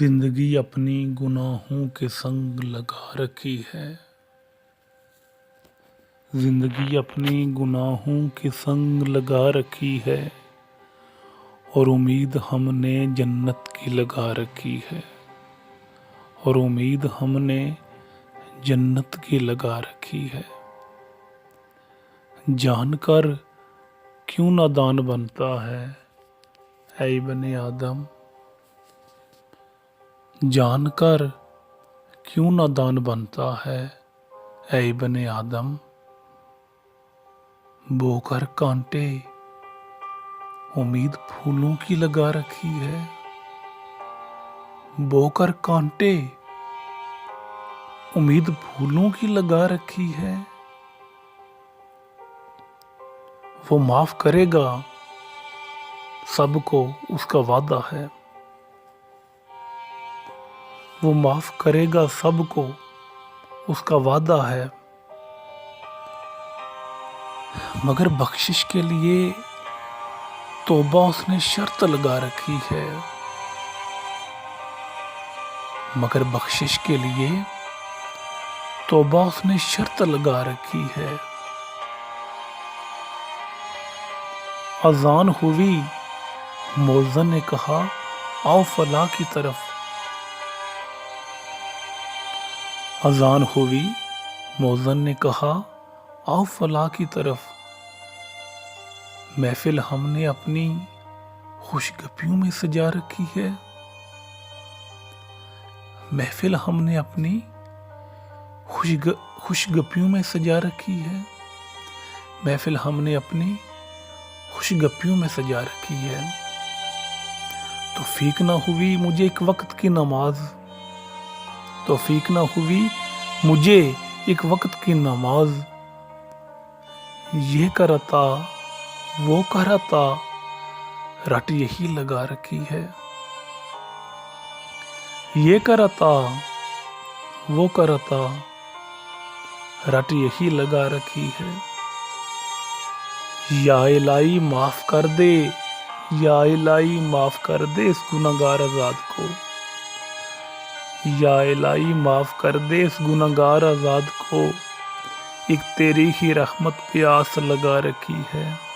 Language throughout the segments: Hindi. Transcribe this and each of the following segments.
जिंदगी अपनी गुनाहों के संग लगा रखी है। जिंदगी अपनी गुनाहों के संग लगा रखी है और उम्मीद हमने जन्नत की लगा रखी है। और उम्मीद हमने जन्नत की लगा रखी है। जानकर क्यों नादान बनता है ऐ बने आदम। जानकर क्यों नादान बनता है ऐ बने आदम। बोकर कांटे उम्मीद फूलों की लगा रखी है। बोकर कांटे उम्मीद फूलों की लगा रखी है। वो माफ करेगा सबको उसका वादा है। वो माफ करेगा सबको उसका वादा है। मगर बख्शिश के लिए तौबा उसने शर्त लगा रखी है। मगर बख्शिश के लिए तौबा उसने शर्त लगा रखी है। अजान हुई मौज़न ने कहा आओ फलाह की तरफ। अजान हुई मौज़न ने कहा आओ फलाह की तरफ। महफिल हमने अपनी खुशगपियों में सजा रखी है। महफिल हमने अपनी खुशगपियों में सजा रखी है। महफिल हमने अपनी खुशगपियों में सजा रखी है। तौफीक ना हुई मुझे एक वक्त की नमाज। तौफीक ना हुई मुझे एक वक्त की नमाज। ये करता वो करता रट यही लगा रखी है। ये करता वो करता रट यही लगा रखी है। या इलाही माफ कर दे। या इलाही माफ कर दे इस गुनहगार आजाद को। या इलाही माफ कर दे इस गुनहगार आजाद को। एक तेरी ही रहमत पे आस लगा रखी है।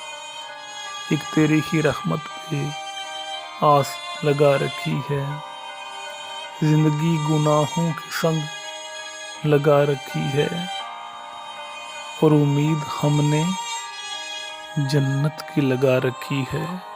एक तेरी ही रहमत पे आस लगा रखी है। जिंदगी गुनाहों के संग लगा रखी है और उम्मीद हमने जन्नत की लगा रखी है।